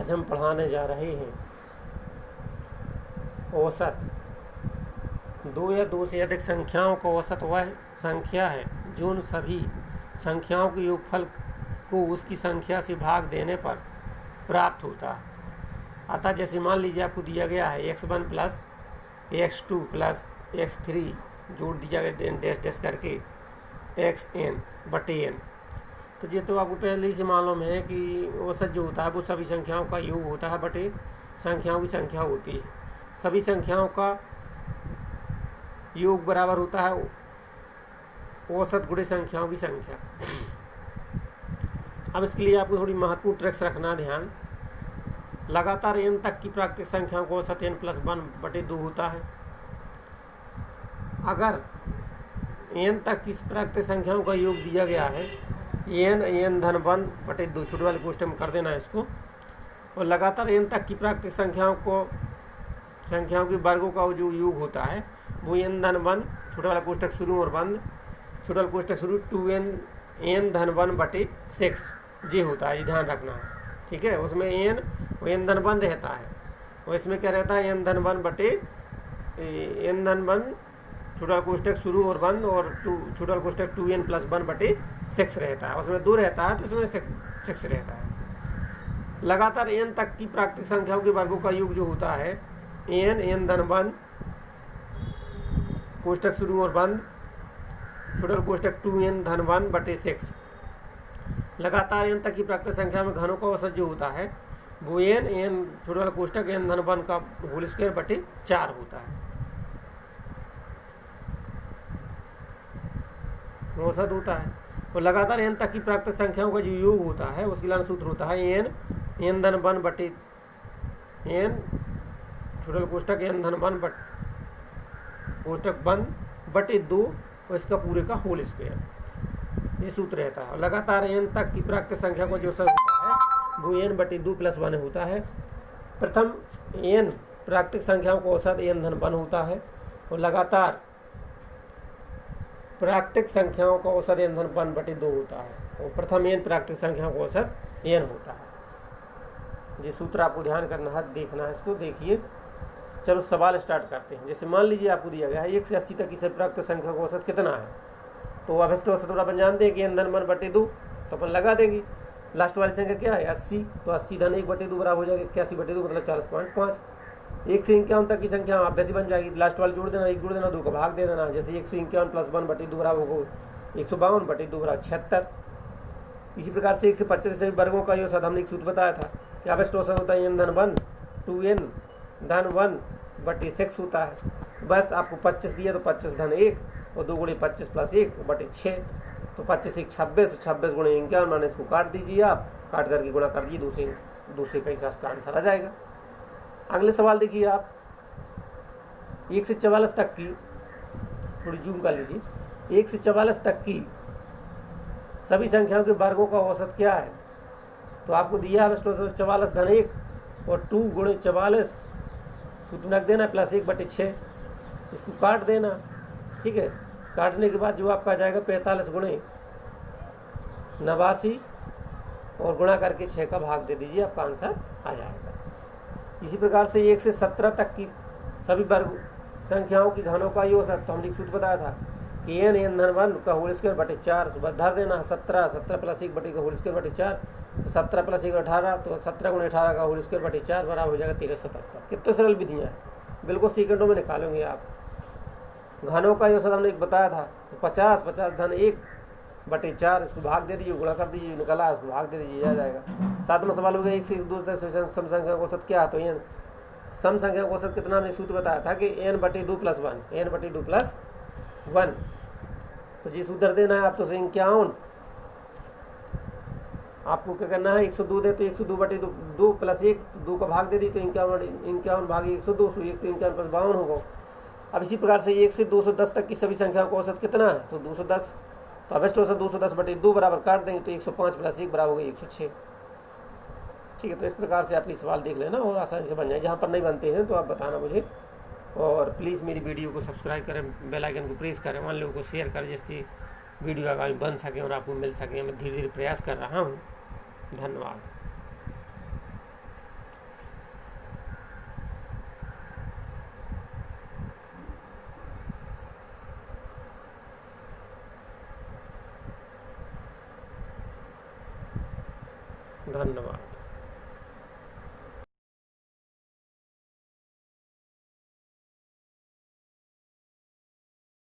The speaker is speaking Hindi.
आज हम पढ़ाने जा रहे हैं औसत। दो या दो से अधिक संख्याओं का औसत वह संख्या है जो उन सभी संख्याओं के योगफल को उसकी संख्या से भाग देने पर प्राप्त होता है। अतः जैसे मान लीजिए आपको दिया गया है x1 plus x2 plus x3 जोड़ दिया गया डैश डैश करके xn बटे n। तो ये तो आपको पहले से मालूम है कि औसत जो होता है वो सभी संख्याओं का योग होता है बटे संख्याओं की संख्या होती है। सभी संख्याओं का योग बराबर होता है औसत गुणे संख्याओं की संख्या। अब इसके लिए आपको थोड़ी महत्वपूर्ण ट्रिक्स रखना ध्यान। लगातार n तक की प्राकृतिक संख्याओं को औसत n प्लस 1 बटे 2 होता है। अगर n तक की प्राकृतिक संख्याओं का योग दिया गया है n धन 1 बटे 2, छोटे वाले कोष्ठक में कर देना है इसको। और लगातार n तक की प्राकृतिक संख्याओं के वर्गों का जो योग होता है वो n धन 1, छोटा वाला कोष्ठक शुरू और बंद, छोटा वाला कोष्ठक शुरू 2n धन 1 बटे 6 ये होता है, ये ध्यान रखना है। ठीक है, उसमें n धन 1 रहता है और इसमें क्या रहता है n धन 1 बटे n धन 1 छोटा वाला कोष्ठक शुरू और बंद और छोटा वाला कोष्ठक 2n प्लस 1 बटे 6 रहता है। उसमें 2 रहता है तो इसमें 6 रहता है। लगातार n तक की प्राकृतिक संख्याओं के वर्गों का योग जो होता है n धन 1 कोष्ठक शुरू और बंद, छोटा वाला कोष्ठक 2n धन 1 बटे 6। लगातार n तक की प्राकृतिक संख्या में घनों का औसत जो होता है वो n छोटा वाला कोष्ठक n धन 1 का होल स्क्वायर बटे 4 होता है, औसत होता है। और लगातार n तक की प्राकृतिक संख्याओं का जो योग होता है उसके लाना सूत्र होता है n धन 1 बटे n छोटा वाला कोष्ठक n धन 1 बटे कोष्ठक बंद बटे 2 और इसका पूरे का होल स्क्वायर, ये सूत्र रहता है। और लगातार n तक की प्राकृतिक संख्या का जो औसत होता है वो n बटे 2 प्लस 1 होता है। प्रथम n प्राकृतिक संख्याओं का औसत n धन 1 होता है और लगातार प्राकृतिक संख्याओं का औसत n धन 1 बटे 2 होता है और प्रथम n प्राकृतिक संख्याओं का औसत n होता है। ये सूत्र आपको ध्यान करना है, देखना है इसको। देखिए, चलो सवाल स्टार्ट करते हैं। जैसे मान लीजिए आपको दिया गया है 1 से 80 तक की सभी प्राकृतिक संख्या का औसत कितना है, तो अभिष्ट औसत अपन जानते हैं कि n धन 1 बटे 2, तो अपन लगा देंगे। लास्ट वाली संख्या क्या है 80, तो 80 धन 1 बटे 2 बराबर हो जाएगा 81 बटे 2 मतलब 40.5। 1 से 51 तक की संख्या आप वैसे बन जाएगी, लास्ट वाली जोड़ देना, 1 जोड़ देना, 2 का भाग दे देना। जैसे 151 प्लस 1 बटे 2 बराबर होगा 152 बटे 2 बराबर 76। इसी प्रकार से 1 से 25 से वर्गों का औसत हमने एक सूत्र बताया था कि अभिष्ट औसत होता है n धन 1 2n धन 1 बटे 6 होता है। बस आपको 25 दिया तो 25 धन 1 और 2 गुणे 25 प्लस 1 बटे 6, तो 25 1 26, 26 गुणे 51 माने इसको काट दीजिए, आप काट करके गुणा कर दीजिए, दूसरे का हिसाब का आंसर आ जाएगा। अगले सवाल देखिए आप, 1 से 44 तक की, थोड़ी जूम कर लीजिए, 1 से 44 तक की सभी संख्याओं के वर्गों का औसत क्या है, तो आपको दिया है 44 धन 1 और 2 गुणे 44 सूत्र रख देना प्लस 1 बटे 6, इसको काट देना। ठीक है, काटने के बाद जो आपका आ जाएगा 45 गुणे 89 और गुणा करके 6 का भाग दे दीजिए, आपका आंसर आ जाएगा। इसी प्रकार से 1 से 17 तक की सभी वर्ग संख्याओं की घनों का औसत, तो हमने सूत्र बताया था कि n धन 1 का होल स्क्वायर बटे 4, सुबह धर देना 17 प्लस 1 बटे का होल स्क्वायर बटे 4, तो 17 प्लस 1 18, तो 17 गुणे 18 का होल स्क्वायर बटे 4 बराबर हो जाएगा 1377। कितने सरल विधियाँ हैं, बिल्कुल सेकंडों में निकालेंगे आप। घनों का औसत हमने एक बताया था, तो 50 धन 1 बटे 4, इसको भाग दे दीजिए, गुणा कर दीजिए, निकला, इसको भाग दे दीजिए, आ जाएगा। 7वां सवाल हो गया 1 से 2 तक सम संख्या का औसत क्या है, तो n सम संख्या का औसत कितना हमने सूत्र बताया था कि n बटे 2 प्लस 1, n बटे 2 प्लस 1, तो जी सूत्र देना है आप, तो 51। आपको क्या करना है, 102 दे तो 102 बटे 2 प्लस 1, 2 का भाग दे दी तो 51 भाग 102, 151 प्लस 52 होगा। अब इसी प्रकार से 1 से 210 तक की सभी संख्याओं का औसत कितना है, तो 210, तो अभिष्ट औसत 210 बटे 2 बराबर काट देंगे तो 105 प्लस 1 बराबर होगा 106। ठीक है, तो इस प्रकार से आप ये सवाल देख लेना और आसानी से बन जाए। जहाँ पर नहीं बनते हैं तो आप बताना मुझे, और प्लीज़ मेरी वीडियो को सब्सक्राइब करें, बेल आइकन को प्रेस करें, अन्य लोगों को शेयर करें, जिससे वीडियो आगामी बन सके और आपको मिल सके। मैं धीरे धीरे प्रयास कर रहा हूँ। धन्यवाद। धन्यवाद।